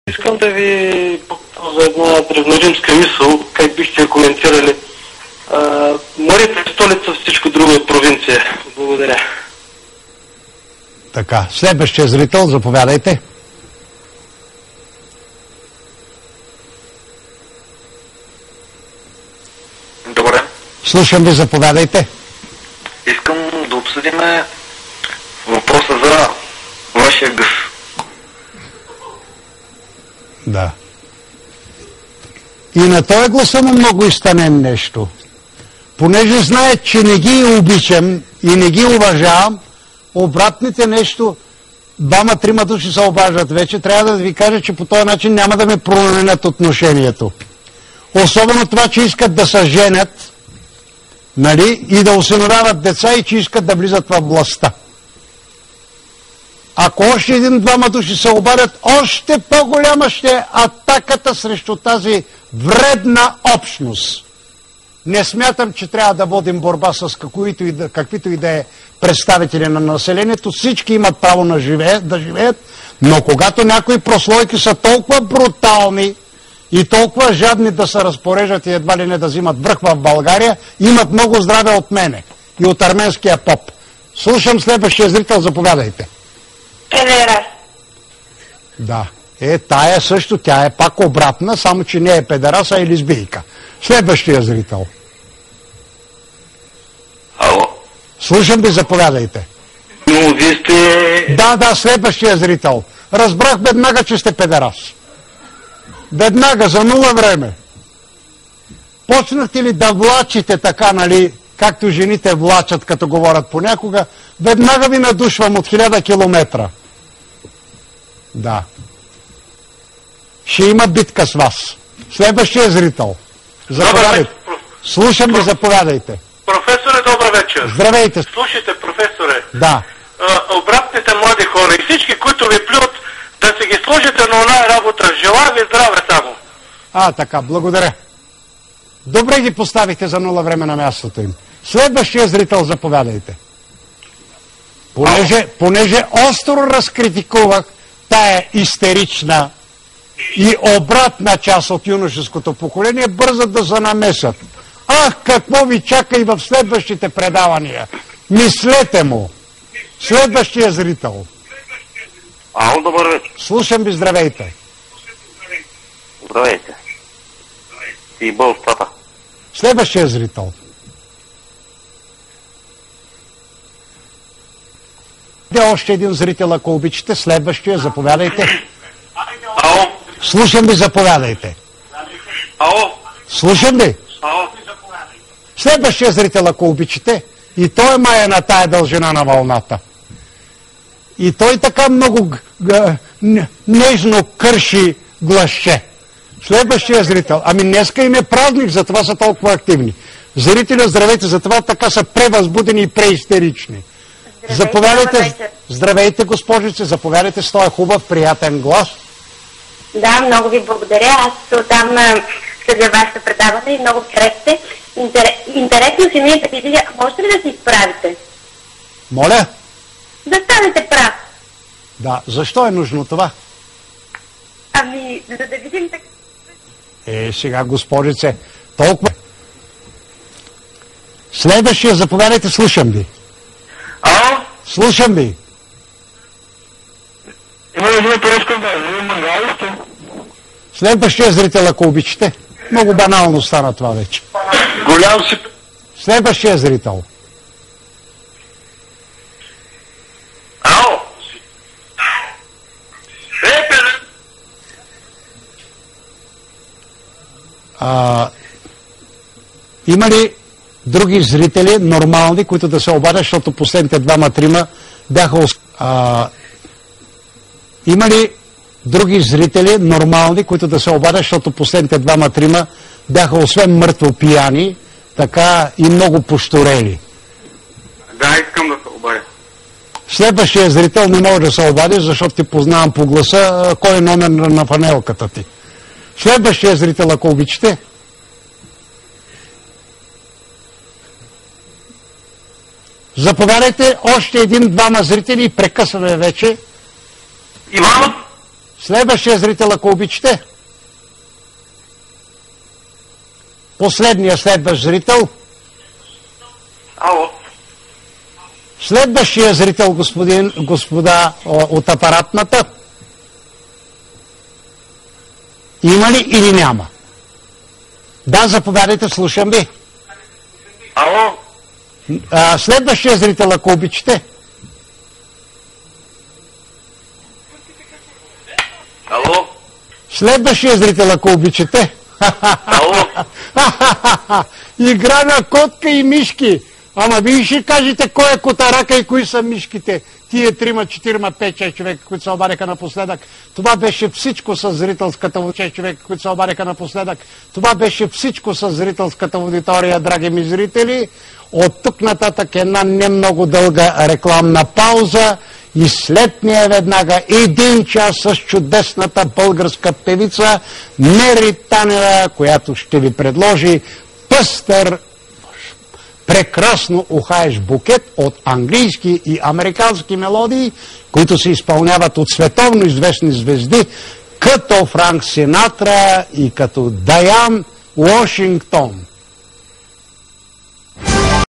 Искам да ви за една древноримска мисъл, как бихте я коментирали. Морето е столица, всичко друго е провинция. Благодаря. Така, следващия зрител, заповядайте. Добре. Слушам ви, заповядайте. Искам да обсъдим въпроса за вашия гъс. Да. И на този гласа му много изтънем нещо. Понеже знаят, че не ги обичам и не ги уважавам, обратните нещо, двама-трима души се обаждат вече, трябва да ви кажа, че по този начин няма да ме променят отношението. Особено това, че искат да се женят, нали, и да осиновяват деца и че искат да влизат в властта. Ако още един-двама души се обадят, още по-голяма ще е атаката срещу тази вредна общност. Не смятам, че трябва да водим борба с каквито и да е представители на населението. Всички имат право да живеят, но когато някои прослойки са толкова брутални и толкова жадни да се разпореждат и едва ли не да взимат връх в България, имат много здраве от мене и от арменския поп. Слушам следващия зрител, заповядайте. Педерас. Да. Тая също, тя е пак обратна, само че не е педераса, а е лесбийка. Следващия зрител. Ало? Слушам ви, заповядайте. Но вие сте... Да, следващия зрител. Разбрах веднага, че сте педерас. Веднага, за нула време. Почнахте ли да влачите така, нали, както жените влачат, като говорят понякога, веднага ви надушвам от 1000 километра. Да. Ще има битка с вас. Следващия зрител. Заповядайте. Слушам ви, заповядайте. Професоре, добър вечер. Здравейте. Слушайте, професоре. Да. Обратните млади хора и всички, които ви плюят, да се ги сложите на оная работа. Желая ви здраве само. Така, благодаря. Добре ги поставихте за нула време на мястото им. Следващия зрител, заповядайте. Понеже остро разкритикувах тая истерична и обратна част от юношеското поколение, бързат да се намесят. Ах, какво ви чака и в следващите предавания. Мислете му. Следващия зрител. Ало, добър вечер. Слушам ви, здравейте. Здравейте. И бълстата. Следващия зрител. Още един зрител, ако обичате. Следващия, заповядайте. Ало? Слушам ви, заповядайте. Ало? Слушам ви. Ало? Следващия зрител, ако обичате. И той май е на тая дължина на вълната. И той така много нежно кърши гласче. Следващия зрител. Ами днеска им е празник, затова са толкова активни. Зрителя, здравейте, затова така са превъзбудени и преистерични. Заповядайте. Здравейте, госпожице, заповядайте с този хубав, приятен глас. Да, много ви благодаря. Аз отдавна следя вашето предаване и много харесате. Интересно си ми е да ви видя, можете ли да се изправите? Моля? Да станете прав. Да, защо е нужно това? Ами, за да видим така... Сега, госпожице, толкова... Следващия, заповядайте, слушам ви. Ало? Слушам ви. Има ли един поръчка да ви мангалите? Следващия зрител, ако обичате. Много банално стана това вече. Голям си... Следващия зрител. Ало? Има ли други зрители, нормални, които да се обадят, защото последните двама-трима бяха... Има ли други зрители, нормални, които да се обадят, защото последните двама-трима бяха освен мъртво пияни, така и много пошторели? Да, искам да се обадя. Следващия зрител не може да се обади, защото ти познавам по гласа кой е номер на панелката ти. Следващия зрител, ако обичате. Заповядайте, още един-двама зрители и прекъсваме вече. Иван? Следващия зрител, ако обичате. Последния следващ зрител. Ало. Следващия зрител, господа от апаратната. Има ли или няма? Да, заповядайте, слушам ви. Ало. Следващия зрител, ако обичате. Ало. Следващия зрител, ако обичате. Ало. Игра на котка и мишки. Ама вие ще кажете кой е котарака и кои са мишките. Тие 3, 4, 5, 6 човека, които се обадиха напоследък. Това беше всичко с зрителската 6 човека, които се обадиха напоследък. Това беше всичко с зрителската аудитория, драги ми зрители. От тук нататък една не много дълга рекламна пауза и след нея веднага 1 час с чудесната българска певица Мери Танева, която ще ви предложи пъстър, прекрасно ухаеш букет от английски и американски мелодии, които се изпълняват от световно известни звезди, като Франк Синатра и като Даян Вашингтон.